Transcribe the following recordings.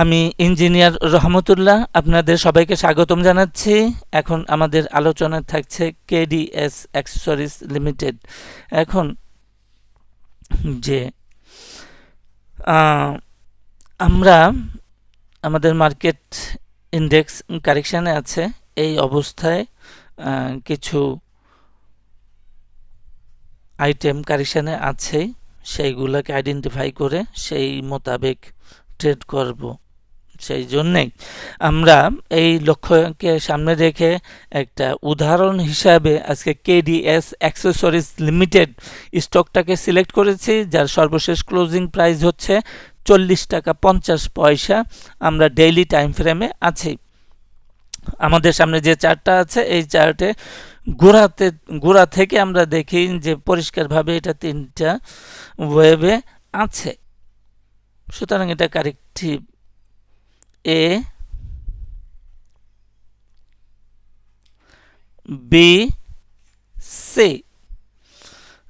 আমি ইঞ্জিনিয়ার রহমতুল্লাহ আপনাদের সবাইকে স্বাগতম জানাচ্ছি। এখন আমাদের আলোচনা থাকছে কেডিএস অ্যাক্সেসরিজ লিমিটেড। এখন যে আমরা আমাদের মার্কেট ইন্ডেক্স কারেকশানে আছে, এই অবস্থায় কিছু আইটেম কারেকশানে আছে, সেইগুলোকে আইডেন্টিফাই করে সেই মোতাবেক ট্রেড করব। সেই জন্যেই আমরা এই লক্ষ্যকে সামনে রেখে একটা উদাহরণ হিসাবে আজকে কেডিএস অ্যাক্সেসরিজ লিমিটেড স্টকটাকে সিলেক্ট করেছি, যার সর্বশেষ ক্লোজিং প্রাইস হচ্ছে 40 টাকা 50 পয়সা। আমরা ডেইলি টাইম ফ্রেমে আছি। আমাদের সামনে যে চার্টটা আছে, এই চার্টে গোড়া থেকে আমরা দেখি যে পরিষ্কারভাবে এটা 3টা ওয়েভে আছে। সুতরাং এটা কারেক্টিভ A, B, C,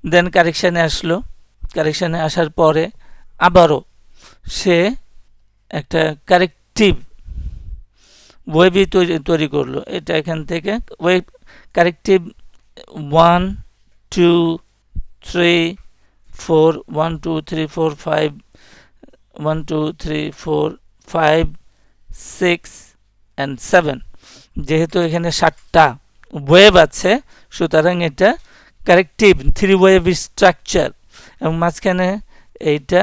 দেন কারেকশানে আসলো। কারেকশানে আসার পরে আবারও সে একটা কারেক্টিভ ওয়েভই তৈরি করলো। এটা এখান থেকে ওয়েভ কারেক্টিভ 1 2 3 4 1 2 3 4 5 1 2 3 4 5 6 and 7, যেহেতু এখানে 7টা ওয়েভ আছে, সুতরাং এটা কারেক্টিভ 3 ওয়েভ স্ট্রাকচার, এবং মাঝখানে এইটা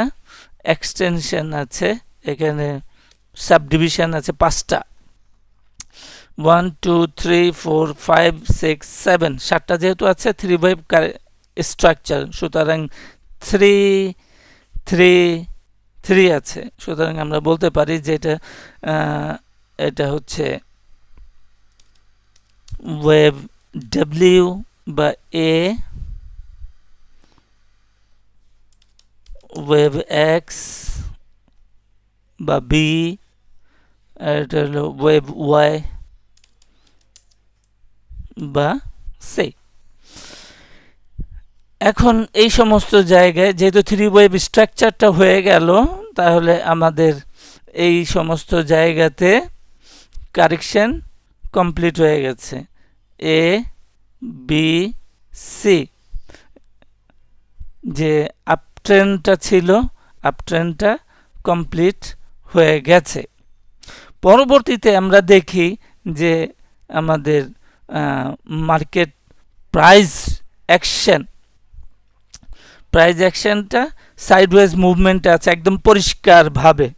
এক্সটেনশন আছে, এখানে সাবডিভিশন আছে 5টা। 1 2 3 4 5 6 7, 7টা যেহেতু আছে 3 ওয়েভ স্ট্রাকচার, সুতরাং 3 3 3 আছে। সুতরাং আমরা বলতে পারি যে এটা হচ্ছে ওয়েভ ডব্লিউ বা এ, ওয়েভ এক্স বা বি, এটা হলো ওয়েভ ওয়াই বা সি। এখন এই সমস্ত জায়গায় যেহেতু 3 ওয়েভ স্ট্রাকচারটা হয়ে গেল, তাহলে আমাদের এই সমস্ত জায়গাতে কারেকশন কমপ্লিট হয়ে গেছে। এ বি সি, যে আপট্রেন্ডটা ছিল, আপট্রেন্ডটা কমপ্লিট হয়ে গেছে। পরবর্তীতে আমরা দেখি যে আমাদের মার্কেট প্রাইস অ্যাকশনটা সাইডওয়েজ মুভমেন্টে আছে একদম পরিষ্কারভাবে।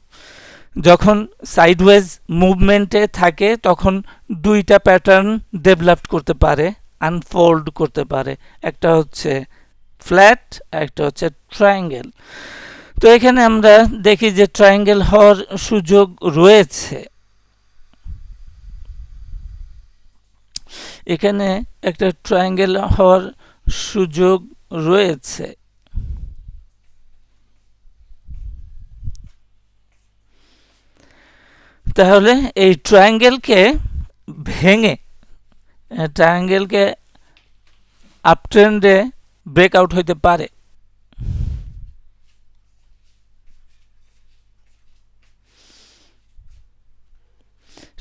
যখন সাইডওয়েজ মুভমেন্টে থাকে তখন 2টা প্যাটার্ন ডেভেলপ করতে পারে, আনফোল্ড করতে পারে। একটা হচ্ছে ফ্ল্যাট, একটা হচ্ছে ট্রায়াঙ্গেল। তো এখানে আমরা দেখি যে ট্রায়াঙ্গেল হওয়ার সুযোগ রয়েছে। এখানে একটা ট্রায়াঙ্গেল হওয়ার সুযোগ রয়েছে। তাহলে এই ট্রায়াঙ্গেলকে ভেঙে ট্রায়াঙ্গেলকে আপট্রেন্ডে ব্রেকআউট হইতে পারে।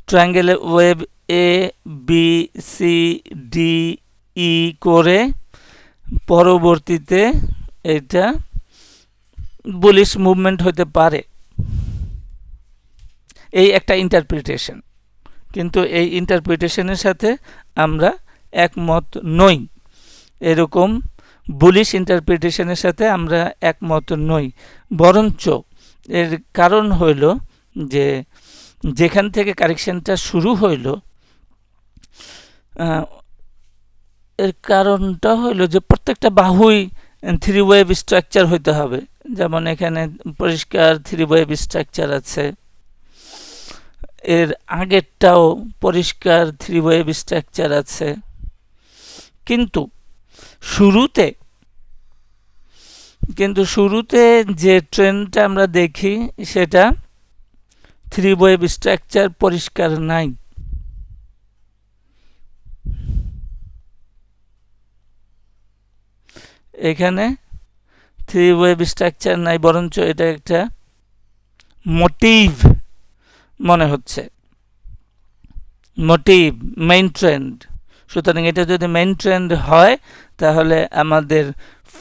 ট্রায়াঙ্গেলে wave A B C D E করে পরবর্তীতে এটা বুলিশ মুভমেন্ট হতে পারে, এই একটা ইন্টারপ্রিটেশন। কিন্তু এই ইন্টারপ্রিটেশনের সাথে আমরা একমত নই। এরকম বুলিশ ইন্টারপ্রিটেশনের সাথে আমরা একমত নই। বরঞ্চ এর কারণ হইল যে যেখান থেকে কারেকশনটা শুরু হইল, এর কারণটা হইল যে প্রত্যেকটা বাহুই 3 ওয়েভ স্ট্রাকচার হইতে হবে। যেমন এখানে পরিষ্কার 3 ওয়েভ স্ট্রাকচার আছে, এর আগেরটাও পরিষ্কার 3 ওয়েভ স্ট্রাকচার আছে। কিন্তু শুরুতে যে ট্রেন্ডটা আমরা দেখি সেটা 3 ওয়েভ স্ট্রাকচার পরিষ্কার নাই। এখানে 3 ওয়েভ স্ট্রাকচার নাই, বরঞ্চ এটা একটা মোটিভ মনে হচ্ছে। মোটিভ মেইন ট্রেন্ড, সুতরাং এটা যদি মেইন ট্রেন্ড হয় তাহলে আমাদের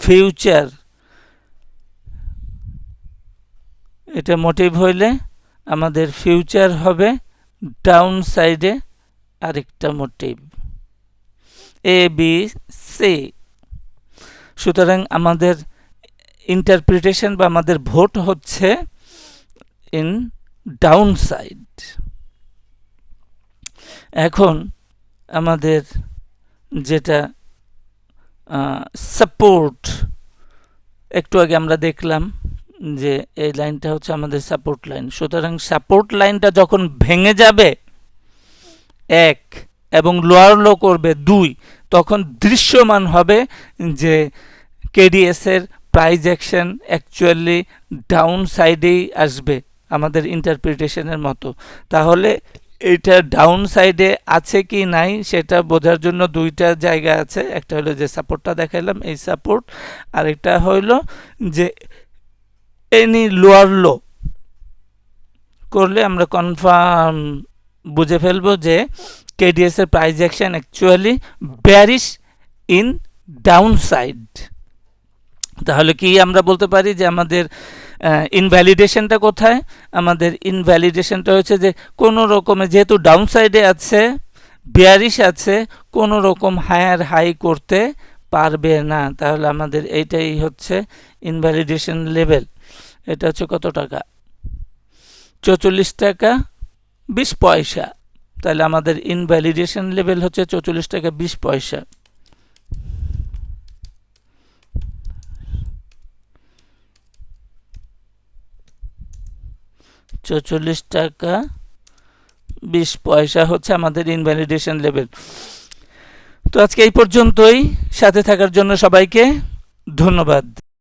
ফিউচার, এটা মোটিভ হইলে আমাদের ফিউচার হবে ডাউন সাইডে আরেকটা মোটিভ এ বি সি। সুতরাং আমাদের ইন্টারপ্রিটেশন বা আমাদের ভোট হচ্ছে ইন ডাউন সাইড। এখন আমাদের যেটা সাপোর্ট, একটু আগে আমরা দেখলাম যে এই লাইনটা হচ্ছে আমাদের সাপোর্ট লাইন। সুতরাং সাপোর্ট লাইনটা যখন ভেঙে যাবে 1 এবং লোয়ার লো করবে 2, তখন দৃশ্যমান হবে যে কেডিএস এর প্রাইস অ্যাকশন অ্যাকচুয়ালি ডাউন সাইডেই আসবে আমাদের ইন্টারপ্রিটেশনের মতো। তাহলে এটা ডাউন সাইডে আছে কি নাই সেটা বোঝার জন্য দুইটা জায়গা আছে, একটা হলো যে সাপোর্টটা দেখাইলাম এই সাপোর্ট, আর একটা হইলো যে এনি লোয়ার লো করলে আমরা কনফার্ম বুঝে ফেলবো যে কেডিএস এর price action actually bearish in down side. তাহলে কি আমরা বলতে পারি যে আমাদের ইনভ্যালিডেশনটা কোথায়? আমাদের ইনভ্যালিডেশনটা হচ্ছে যে কোনো রকমে যেহেতু ডাউন সাইডে আছে, বেয়ারিশ আছে, কোনো রকম হায়ার হাই করতে পারবে না। তাহলে আমাদের এইটাই হচ্ছে ইনভ্যালিডেশন লেভেল। এটা হচ্ছে কত টাকা? 44 টাকা 20 পয়সা। তাহলে আমাদের ইনভ্যালিডেশন লেভেল হচ্ছে 44 টাকা 20 পয়সা। টাকা 20 পয়সা হচ্ছে আমাদের ইনভ্যালিডেশন লেভেল। তো আজকে এই পর্যন্তই। সাথে থাকার জন্য সবাইকে ধন্যবাদ।